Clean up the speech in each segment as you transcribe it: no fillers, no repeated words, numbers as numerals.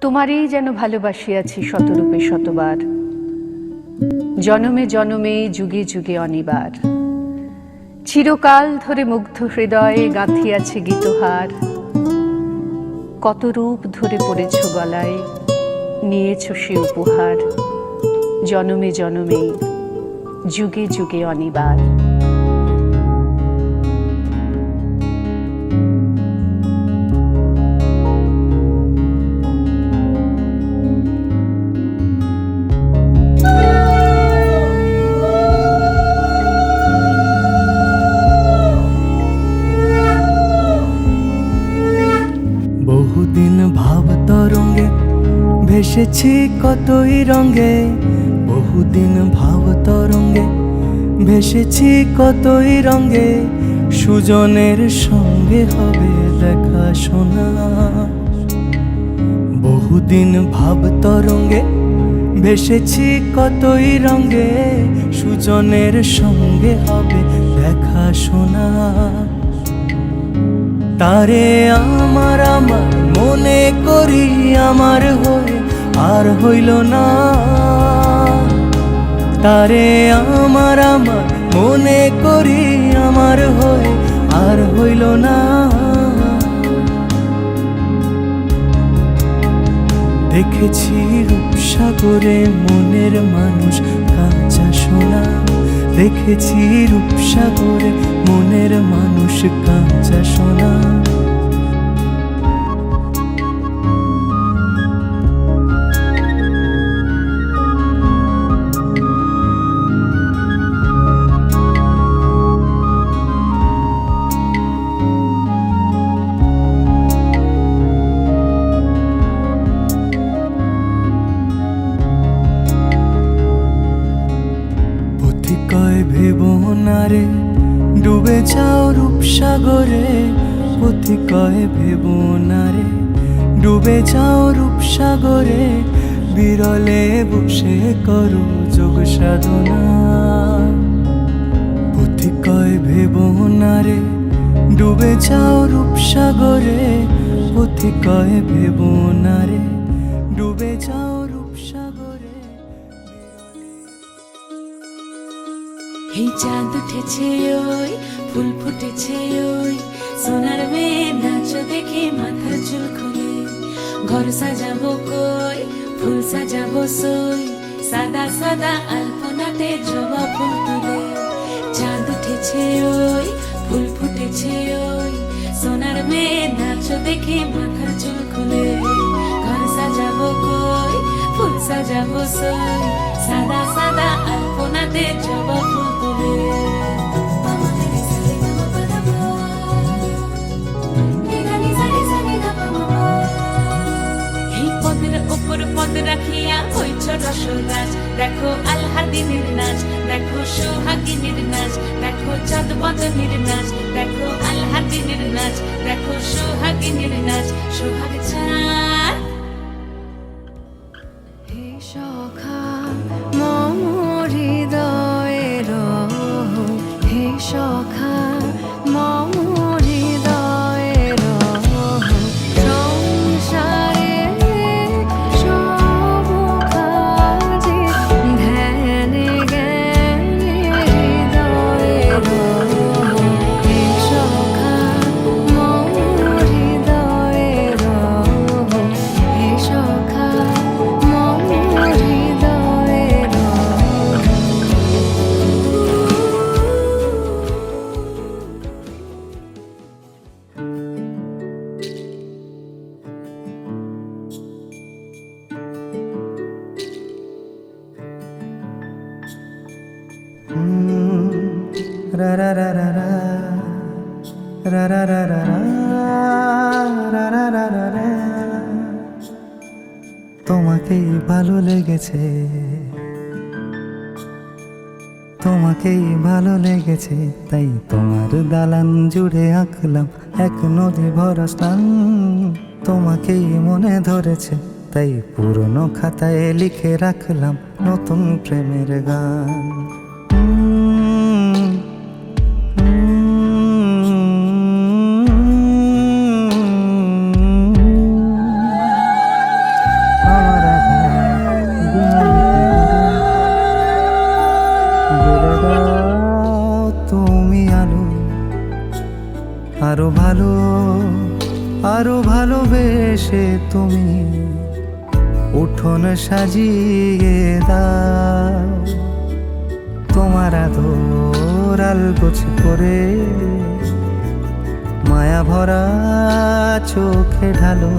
তোমারই যেন ভালোবাসিয়াছি শতরূপে শতবার, জনমে জনমে যুগে যুগে অনিবার। চিরকাল ধরে মুগ্ধ হৃদয়ে গাঁথিয়াছে গীতহার। কত রূপ ধরে পড়েছ গলায়, নিয়েছ সে উপহার। জনমে জনমে যুগে যুগে অনিবার। বহুদিন ভাব তরঙ্গে ভেসেছি কতই রঙে, বহুদিন ভাব তরঙ্গে ভেসেছি কতই রঙে। সুজনের সঙ্গে হবে দেখা শোনা। বহুদিন ভাব তরঙ্গে ভেসেছি কতই রঙে, সুজনের সঙ্গে হবে দেখা শোনা। তারে আমার আমার মনে করি আমার হয়ে আর হইল না। তারে আমার আমার মনে করি আমার হয়ে আর হইল না। দেখেছি রূপসাগরে মনের মানুষ কাঁচা সোনা। দেখেছি রূপসাগরে মনের মানুষ কাঁচা সোনা। কয় ভেবো না রে ডুবে যাও রূপসাগরে। পথি কয় ভেবো না রে ডুবে যাও রূপসাগরে। বিরলে বসে করো যোগ সাধনা। পথি কয় ভেবো না রে ডুবে যাও রূপসাগরে। পথি কয় ভেবো না রে ডুবে যাও রূপসাগরে। এই চাঁদ উঠেছে ওই ফুল ফুটেছে ওই, সোনার মেয়ে নাচ দেখে মাথার চুল খুলে। ঘর সাজাবো কই ফুল সাজাবো সই, সাদা সাদা আলপনাতে জবা ফুল তুলে। চাঁদ উঠেছে ওই ফুল ফুটেছে ওই, সোনার মেয়ে নাচ দেখে মাথার চুল খুলে। ঘর সাজাবো কই ফুল সাজাবো সই, সাদা সাদা আলপনাতে জবা ফুল তুলে। এই পদের উপর পদ রাখিয়া হইছ রসরাজ। দেখো আলহাদিনের নাচ, দেখো সোহাগিনীর নাচ, দেখো চাঁদ বদনের নাচ, দেখো আলহাদিনের নাচ, দেখো সোহাগিনীর নাচ। সোহাগ চাঁদ হে সখা মম হৃদয়ের, হে সখা মম হৃদয়ের। সংসারে সব কাজে ধ্যানে জ্ঞানে হৃদয়ের। হে সখা মম হৃদয়ের, হে সখা মম হৃদয়ের। রা রা রা রা রা রা রা রা রা রা রা রা রা রা। তোমাকেই ভালো লেগেছে, তোমাকেই ভালো লেগেছে, তাই তোমার দালান জুড়ে আঁকলাম এক নদী ভরা স্থান। তোমাকেই মনে ধরেছে, তাই পুরনো খাতায় লিখে রাখলাম নতুন প্রেমের গান। এসে তুমি উঠোন সাজিয়ে দাও, তোমার আদর আলগোছে করে মায়া ভরা চোখে ঢালো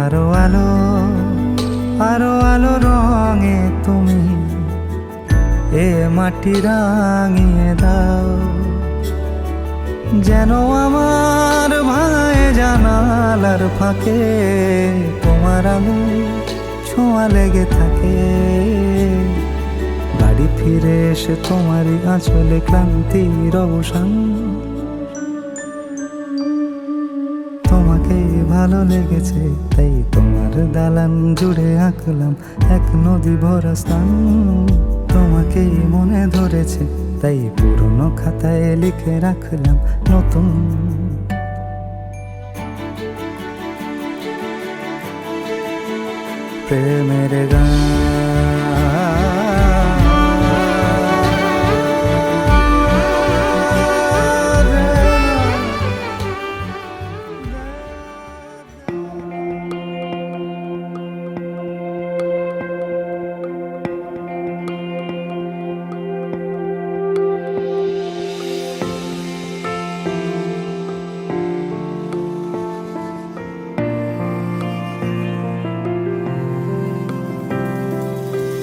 আরো আলো, আরো আলো রঙে তুমি এ মাটি রাঙিয়ে দাও। যেন আমার ভাই জানালার ফাঁকে তোমার আলো ছোঁয়া লেগে থাকে। বাড়ি ফিরে এসে তোমারই আঁচলে ক্লান্তির অবসান, তোমাকে ভালো লেগেছে তাই তোমার দালান জুড়ে আঁকলাম এক নদী ভরা স্থান। তোমাকে মনে ধরেছে তাই পুরনো খাতায় লিখে রাখলাম নতুন। প্রেমের গান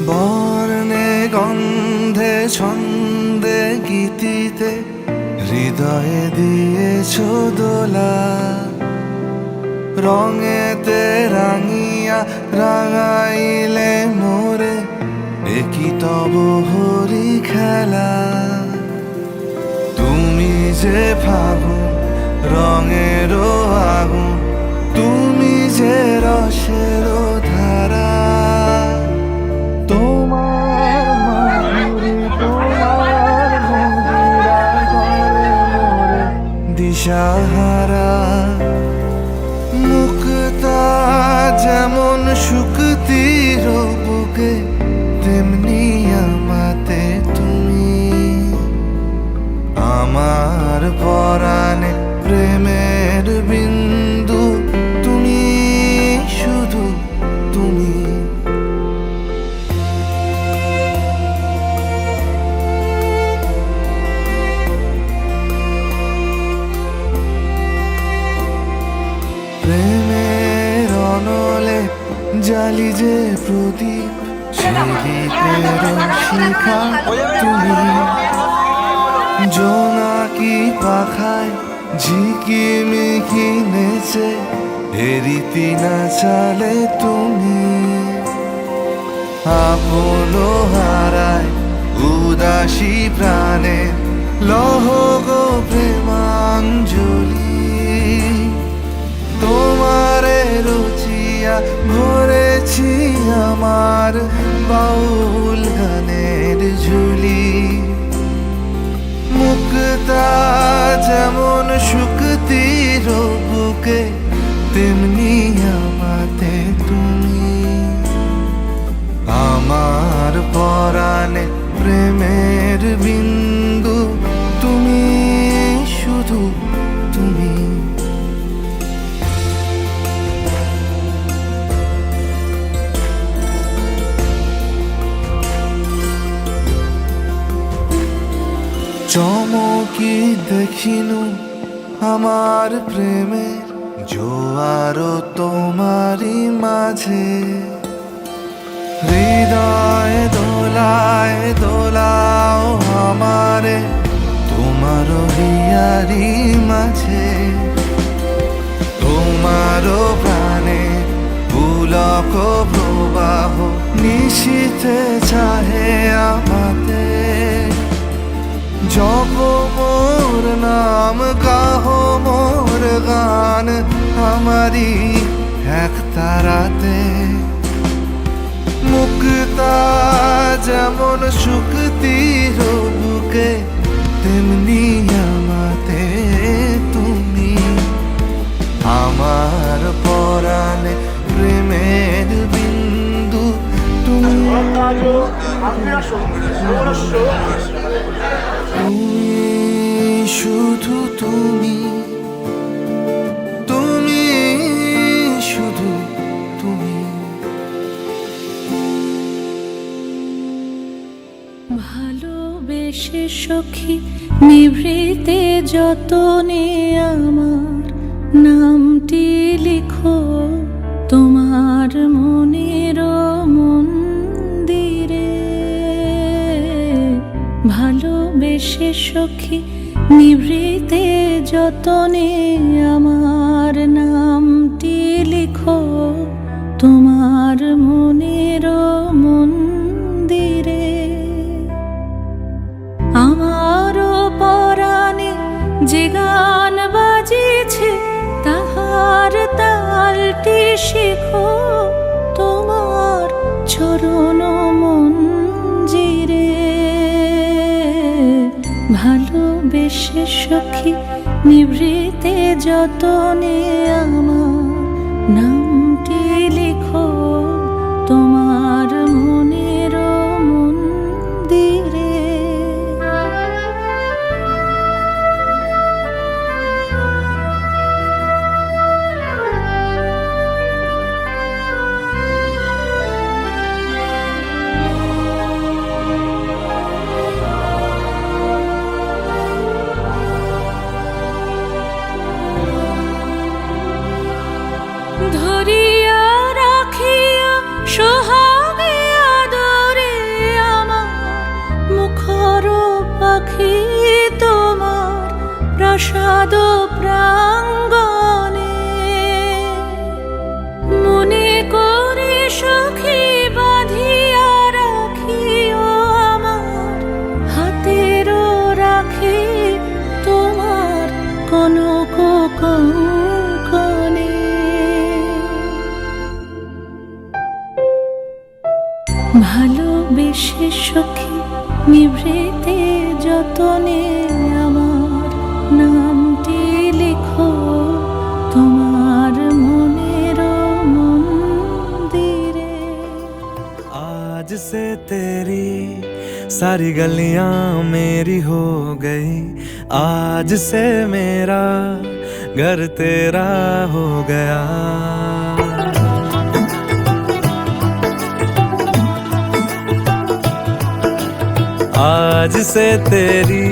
বর্ণে গন্ধে ছন্দে গীতিতে হৃদয়ে দিয়েছ দোলা। রঙেতে রাঙিয়া রাঙাইলে মোরে একই তব হরি খেলা। তুমি যে ফাগুন রঙেরও আগুন, তুমি যে রসেরও ধারা। তোমার মাধুরী তোমার মন্দিরা করে মোরে দিশাহারা। মুক্তা যেমন শুকতির বুকে তেমনি আমাতে তুমি। আমার পরাণে প্রেমের বিন্দু তুমি, শুধু তুমি। প্রেমের অনলে জালি যে প্রদীপ, দীপের শিখা তুমি। জোনাকি পাখায় ঝিকিমিকি নেচে এরিতি না চালে তুমি। আপন হারায় উদাসী প্রাণে লহ গো প্রেমাঞ্জলি। তোমারে রুচিয়া ভরেছি আমার বাউল গানের ঝুলি। মুক্তা যেমন শুকতির বুকে তেমনি আমাতে তুমি। আমার পরাণে প্রেমের বিন্দু তুমি, শুধু তুমি। চমকি দেখিনু আমার প্রেমের জোয়ার তোমারই মাঝে। হৃদয় দোলায় দোলাও আমারে তোমার হিয়ারি মাঝে। তোমার প্রাণে পুলক প্রবাহ নিশীথে চাহে আমাতে। জপ মোর নাম গাহ মোর গান আমারি এক তারাতে। মুক্তা যেমন শুকতির বুকে তেমনি আমাতে তুমি। আমার পরাণে প্রেমের বিন্দু তুমি, তুমি শুধু তুমি। তুমি সখী নিভৃতে যতনে আমার নামটি লিখো তোমার মনের মন্দিরে। ভালোবেসে সখী নিভৃতে যতনে আমার নামটি লিখো তোমার মনের মন্দিরে। আমারও পরাণে যে গান বাজিছে তাহার তালটি শিখো তোমার চরণ মঞ্জিরে। ভালোবেসে সখী নিভৃতে যতনে আমার নামটি লিখো তোমার মনের মন্দিরে। ধরিয়া রাখিয়া সোহাগে আদরে আমার মুখর পাখি তোমার প্রাসাদ প্রাঙ্গণে। মনে করে সখী বাঁধিয়া রাখিও আমার হাতের রাখি তোমার কনক কঙ্কণে। ভালোবেসে সখী নিভৃতে যতনে আমার নামটি লিখো তোমার মনের মন্দিরে। आज से तेरी सारी गलियां मेरी हो गई, आज से मेरा घर तेरा हो गया। आज से तेरी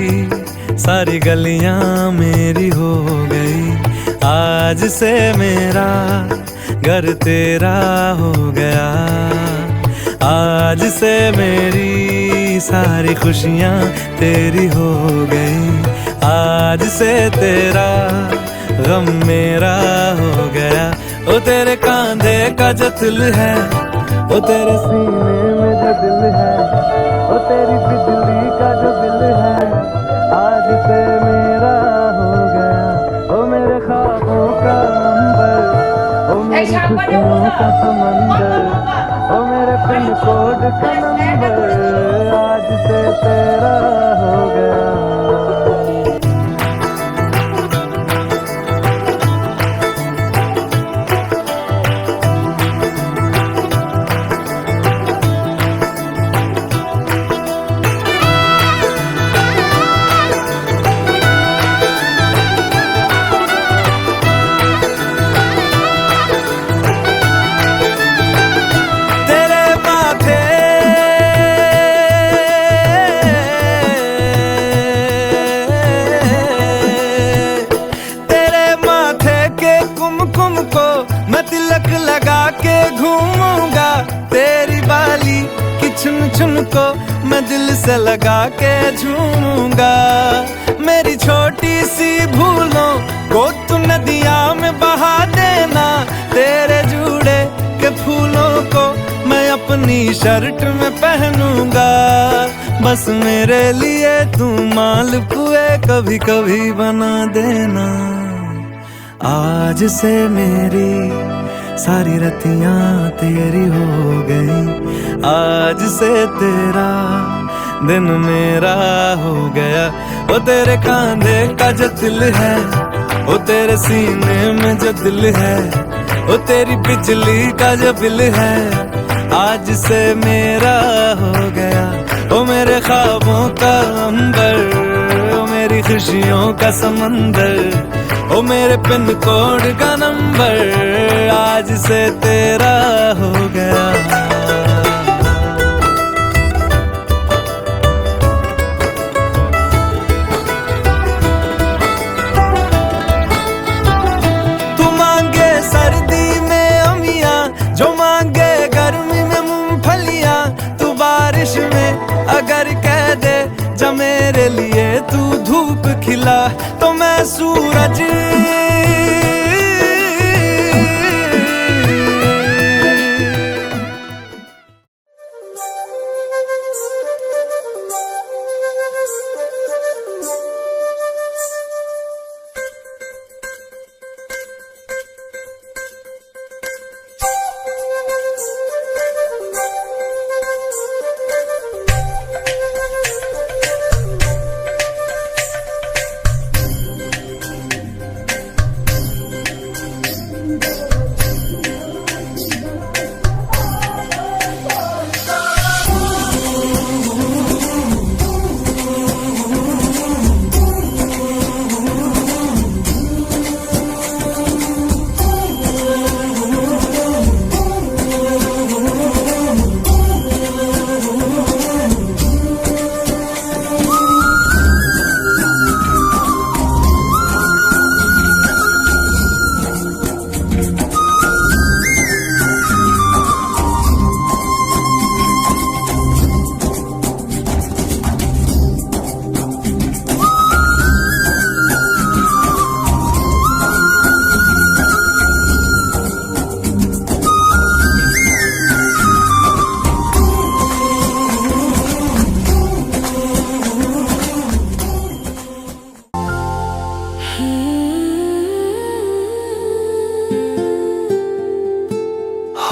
सारी गलियां मेरी हो गई, आज से मेरा घर तेरा हो गया। आज से मेरी सारी खुशियां तेरी हो गई, आज से तेरा गम मेरा हो गया। ओ तेरे कांधे का जो दिल है, ओ तेरे सीने में जो दिल है, ओ तेरी बिजली का जो बिल है, आज से मेरा हो गया। ओ मेरे ख्वाबों का अंबर, ओ मेरी खुशियों का समंदर, ओ मेरे पिन कोड का नंबर, आज से तेरा हो गया। लगा के घूमूंगा तेरी बाली की चुन चुन को मैं दिल से लगा के झूमूंगा। मेरी छोटी सी भूलों को तू नदिया में बहा देना, तेरे जूड़े के फूलों को मैं अपनी शर्ट में पहनूंगा। बस मेरे लिए तू मालपुए कभी कभी बना देना। आज से मेरी सारी रतियां तेरी हो गई, आज से तेरा दिन मेरा हो गया। वो तेरे कांधे का जो दिल है, वो तेरे सीने में जो दिल है, वो तेरी बिजली का जो बिल है, आज से मेरा हो गया। वो मेरे ख्वाबों का अंबर, वो मेरी खुशियों का समंदर, ओ मेरे पिन कोड का नंबर, आज से तेरा हो गया। मिला तो मैं सूरज।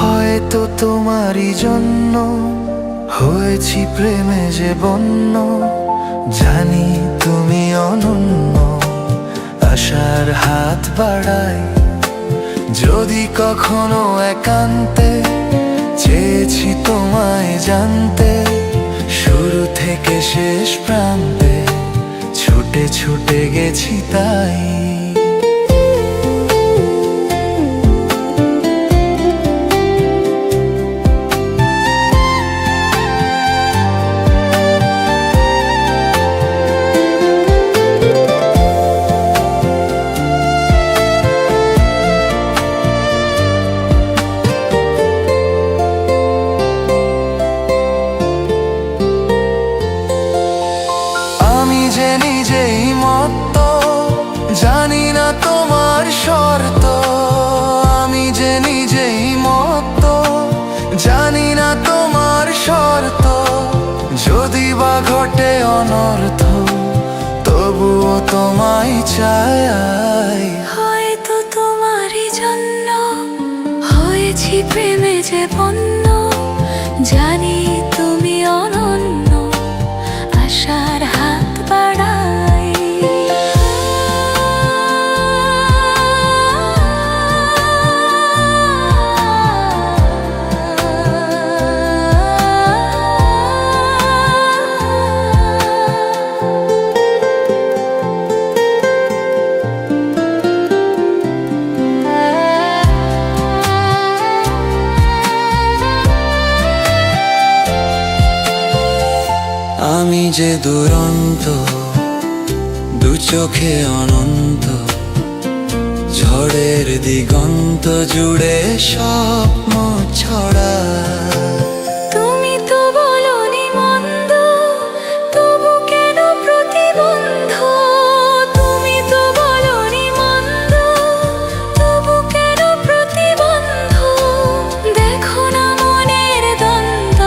হয়তো তোমারই জন্য হয়েছি প্রেমে যে বন্য, জানি তুমি অনন্য, আশার হাত বাড়াই। যদি কখনো একান্তে চেয়েছি তোমায় জানতে, শুরু থেকে শেষ প্রান্তে ছুটে ছুটে গেছি তাই। জানি না তোমার শর্ত, আমি যে নিজেই মত্ত, জানি না তোমার শর্ত। যদি বা ঘটে অনর্থ, তবুও তোমায় চাই। হয়তো তোমারই জন্য হয়েছি প্রেমে যে বন্য, জানি তুমি অনন্য, আশার হাত বাড়াই। আমি যে দুরন্ত, দু চোখে অনন্ত, ঝড়ের দিগন্ত জুড়ে স্বপ্ন ছড়া। তুমি তো বলোনি মন্দ, তবু কেন প্রতিবন্ধ? তুমি তো বলোনি মন্দ, তবু কেন প্রতিবন্ধ? দেখো না মনের দ্বন্দ্ব,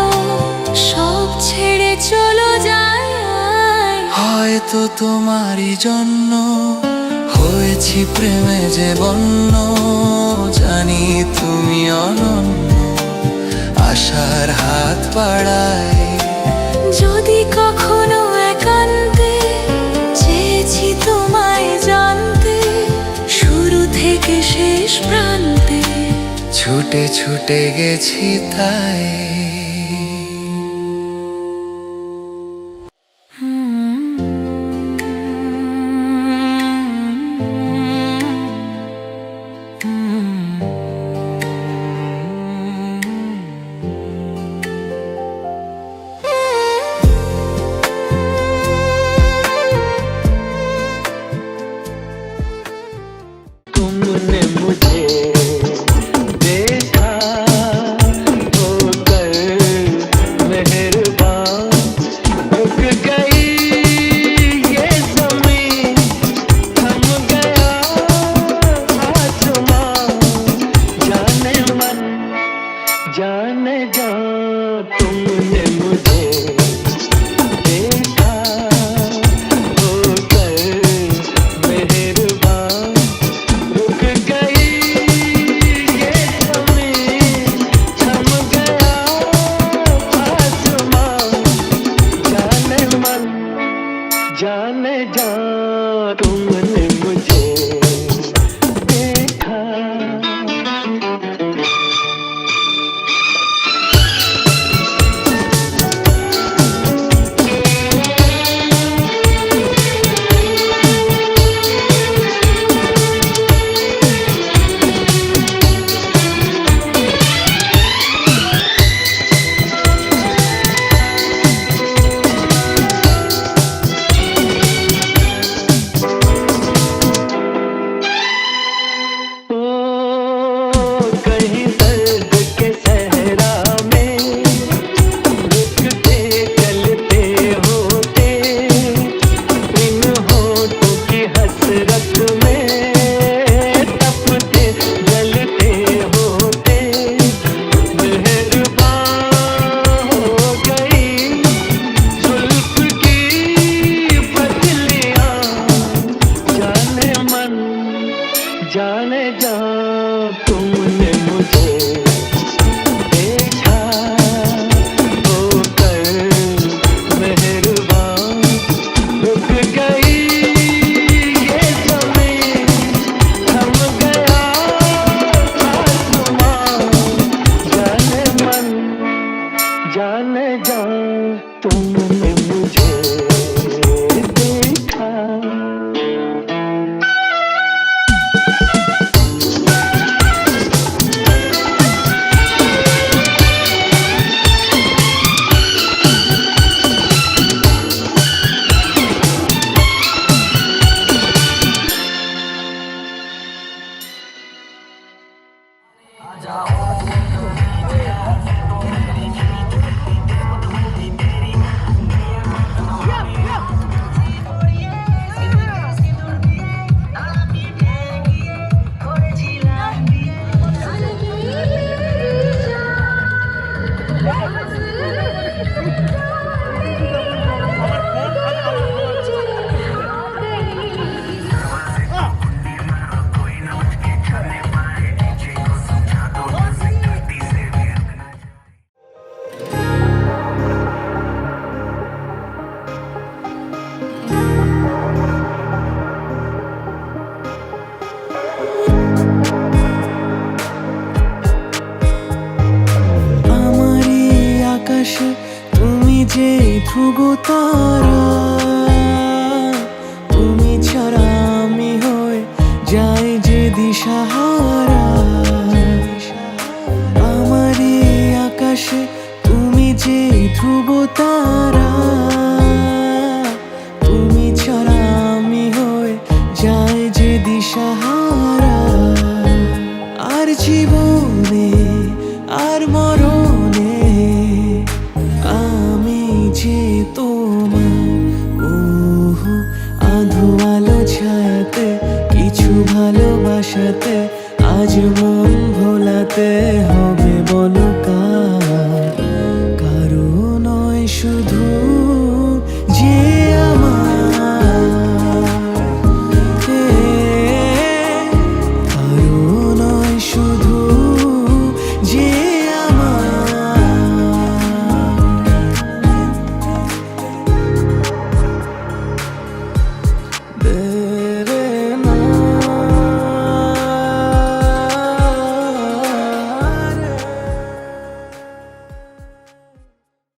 সব ছেড়ে চলো যায়। হয়তো তোমারই জন্য হয়েছি প্রেমে যে বন্য, জানি তুমি অনন্য, আশার হাত বাড়াই। যদি কখনো একান্তে চেয়েছি তোমায় জানতে, শুরু থেকে শেষ প্রান্তে ছুটে ছুটে গেছি তাই। तुमने मुझे देखा होकर আমারই আকাশে তুমি যে ধ্রুব তারা, তুমি ছাড়া আমি হয়ে যাই যে দিশাহারা। আমারই আকাশে তুমি যে ধ্রুব তারা, তুমি ছাড়া আমি হয়ে যাই যে দিশাহারা। আর জীবনে আর মরণে আমি যে তোমার। ওহো আধো আলো ছায়াতে কিছু ভালোবাসাতে আজ মন